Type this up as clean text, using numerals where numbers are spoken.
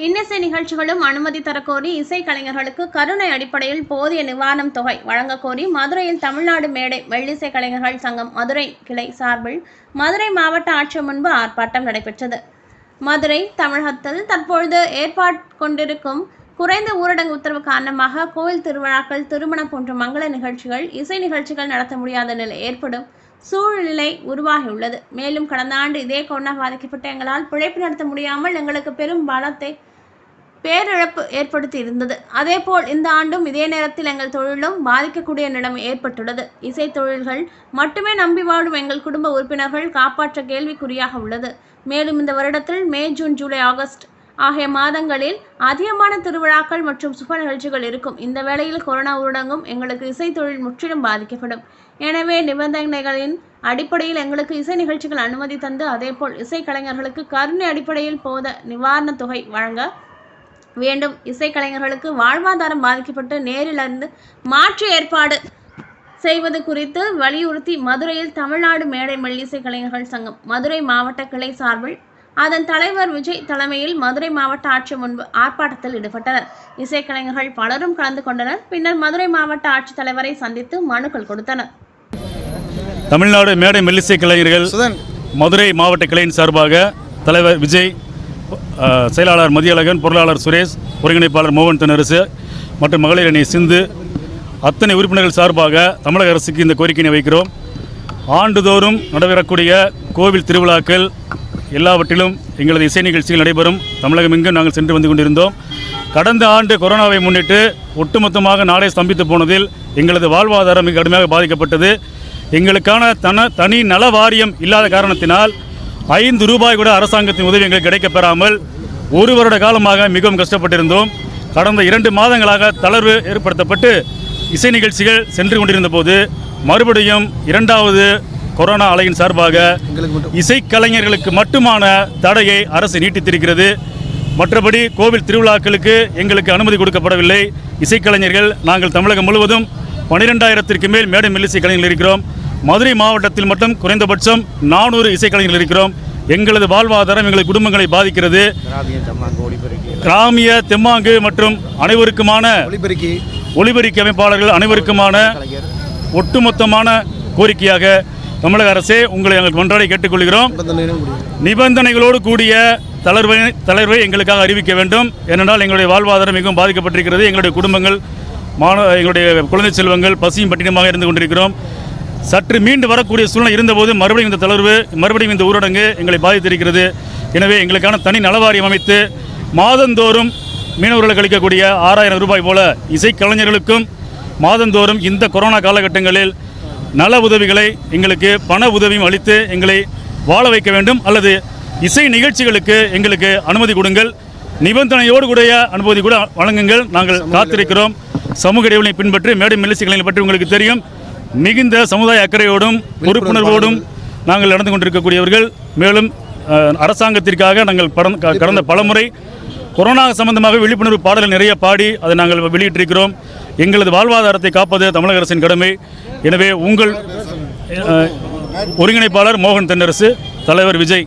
இன்னிசை நிகழ்ச்சிகளும் அனுமதி தரக்கோரி இசைக்கலைஞர்களுக்கு கருணை அடிப்படையில் போதிய நிவாரணம் தொகை வழங்கக்கோரி மதுரையில் தமிழ்நாடு மேடை மெல்லிசை கலைஞர்கள் சங்கம் மதுரை கிளை சார்பில் மதுரை மாவட்ட ஆட்சியர் முன்பு ஆர்ப்பாட்டம் நடைபெற்றது. மதுரை தமிழகத்தில் தற்பொழுது ஏற்பாடு கொண்டிருக்கும் குறைந்த ஊரடங்கு உத்தரவு காரணமாக கோவில் திருவிழாக்கள், திருமணம் போன்ற மங்கள நிகழ்ச்சிகள், இசை நிகழ்ச்சிகள் நடத்த முடியாத நிலை ஏற்படும் சூழ்நிலை உருவாகியுள்ளது. மேலும் கடந்த ஆண்டு இதே கொரோனா பாதிக்கப்பட்ட எங்களால் பிழைப்பு நடத்த முடியாமல் எங்களுக்கு பெரும் பேரிழப்பு ஏற்படுத்தி இருந்தது. அதேபோல் இந்த ஆண்டும் இதே நேரத்தில் எங்கள் தொழிலும் பாதிக்கக்கூடிய நிலைமை ஏற்பட்டுள்ளது. இசை தொழில்கள் மட்டுமே நம்பி வாழும் எங்கள் குடும்ப உறுப்பினர்கள் காப்பாற்ற கேள்விக்குறியாக உள்ளது. மேலும் இந்த வருடத்தில் மே, ஜூன், ஜூலை, ஆகஸ்ட் ஆகிய மாதங்களில் அதிகமான திருவிழாக்கள் மற்றும் சுப நிகழ்ச்சிகள் இருக்கும். இந்த வேளையில் கொரோனா ஊரடங்கும் எங்களுக்கு இசை தொழில் முற்றிலும் பாதிக்கப்படும். எனவே நிபந்தனைகளின் அடிப்படையில் எங்களுக்கு இசை நிகழ்ச்சிகள் அனுமதி தந்து, அதேபோல் இசை கலைஞர்களுக்கு கருணை அடிப்படையில் போத நிவாரண தொகை வழங்க வேண்டும். இசைக்கலைஞர்களுக்கு வாழ்வாதாரம் பாதிக்கப்பட்டு நேரிலிருந்து மாற்று ஏற்பாடு செய்வது குறித்து வலியுறுத்தி மதுரையில் தமிழ்நாடு மேடை மெல்லிசை கலைஞர்கள் சங்கம் மதுரை மாவட்ட கிளை சார்பில் அதன் தலைவர் விஜய் தலைமையில் மதுரை மாவட்ட ஆட்சியர் முன்பு ஆர்ப்பாட்டத்தில் ஈடுபட்டனர். இசைக்கலைஞர்கள் பலரும் கலந்து கொண்டனர். பின்னர் மதுரை மாவட்ட ஆட்சித்தலைவரை சந்தித்து மனுக்கள் கொடுத்தனர். தமிழ்நாடு மேடை மெல்லிசை கலைஞர்கள் மதுரை மாவட்ட கிளையின் சார்பாக தலைவர் விஜய், செயலாளர் மதியழகன், பொருளாளர் சுரேஷ், ஒருங்கிணைப்பாளர் மோகன் தென்னரசு மற்றும் மகளிர் அணி சிந்து அத்தனை உறுப்பினர்கள் சார்பாக தமிழக அரசுக்கு இந்த கோரிக்கையை வைக்கிறோம். ஆண்டுதோறும் நடைபெறக்கூடிய கோவில் திருவிழாக்கள் எல்லாவற்றிலும் எங்களது இசை நிகழ்ச்சிகள் நடைபெறும். தமிழகம் எங்கும் நாங்கள் சென்று வந்து கொண்டிருந்தோம். கடந்த ஆண்டு கொரோனாவை முன்னிட்டு ஒட்டுமொத்தமாக நாடே ஸ்தம்பித்து போனதில் எங்களது வாழ்வாதாரம் மிக கடுமையாக பாதிக்கப்பட்டது. எங்களுக்கான தனி நல வாரியம் இல்லாத காரணத்தினால் 5 ரூபாய் கூட அரசாங்கத்தின் உதவி எங்களுக்கு கிடைக்கப்பெறாமல் 1 வருட காலமாக மிகவும் கஷ்டப்பட்டிருந்தோம். கடந்த 2 மாதங்களாக தளர்வு ஏற்படுத்தப்பட்டு இசை நிகழ்ச்சிகள் சென்று கொண்டிருந்த போது மறுபடியும் 2வது கொரோனா அலையின் சார்பாக இசைக்கலைஞர்களுக்கு மட்டுமான தடையை அரசு நீட்டித்திருக்கிறது. மற்றபடி கோவில் திருவிழாக்களுக்கு எங்களுக்கு அனுமதி கொடுக்கப்படவில்லை. இசைக்கலைஞர்கள் நாங்கள் தமிழகம் முழுவதும் 12,000ற்கு மேல் மேடை மெல்லிசை கலைஞர்கள் இருக்கிறோம். மதுரை மாவட்டத்தில் மட்டும் குறைந்தபட்சம் 400 இசைக்கலைஞர்கள் இருக்கிறோம். எங்களது வாழ்வாதாரம் எங்களது குடும்பங்களை பாதிக்கிறது. கிராமிய, தெம்மாங்கு மற்றும் அனைவருக்குமான ஒலிபெருக்கி அமைப்பாளர்கள் அனைவருக்குமான ஒட்டுமொத்தமான கோரிக்கையாக தமிழக அரசே உங்களை நாங்கள் மன்றாடி கேட்டுக்கொள்கிறோம். நிபந்தனைகளோடு கூடிய தளர்வை எங்களுக்காக அறிவிக்க வேண்டும். ஏனென்றால் எங்களுடைய வாழ்வாதாரம் மிகவும் பாதிக்கப்பட்டிருக்கிறது. எங்களுடைய குடும்பங்கள், எங்களுடைய குழந்தை செல்வங்கள் பசியும் பட்டினமாக இருந்து கொண்டிருக்கிறோம். சற்று மீண்டு வரக்கூடிய சூழ்நிலை இருந்தபோது மறுபடியும் இந்த தளர்வு, மறுபடியும் இந்த ஊரடங்கு எங்களை பாதித்திருக்கிறது. எனவே எங்களுக்கான தனி நலவாரியம் அமைத்து மாதந்தோறும் மீனவர்களுக்கு அளிக்கக்கூடிய 6,000 ரூபாய் போல இசைக்கலைஞர்களுக்கும் மாதந்தோறும் இந்த கொரோனா காலகட்டங்களில் நல உதவிகளை, எங்களுக்கு பண உதவியும் அளித்து எங்களை வாழ வைக்க வேண்டும். அல்லது இசை நிகழ்ச்சிகளுக்கு எங்களுக்கு அனுமதி கொடுங்கள். நிபந்தனையோடு கூடிய அனுமதி கூட வழங்குங்கள். நாங்கள் காத்திருக்கிறோம். சமூக இடைவெளியை பின்பற்றி மேடை மெல்லிசை கலைஞர்கள் பற்றி உங்களுக்கு தெரியும். மிகுந்த சமுதாய அக்கறையோடும் பொறுப்புணர்வோடும் நாங்கள் நடந்து கொண்டிருக்கக்கூடியவர்கள். மேலும் அரசாங்கத்திற்காக நாங்கள் கடந்த பலமுறை கொரோனா சம்பந்தமாக விழிப்புணர்வு பாடல்கள் நிறைய பாடி அதை நாங்கள் வெளியிட்டிருக்கிறோம். எங்களது வாழ்வாதாரத்தை காப்பது தமிழக அரசின் கடமை. எனவே உங்கள் ஒருங்கிணைப்பாளர் மோகன் தென்னரசு, தலைவர் விஜய்.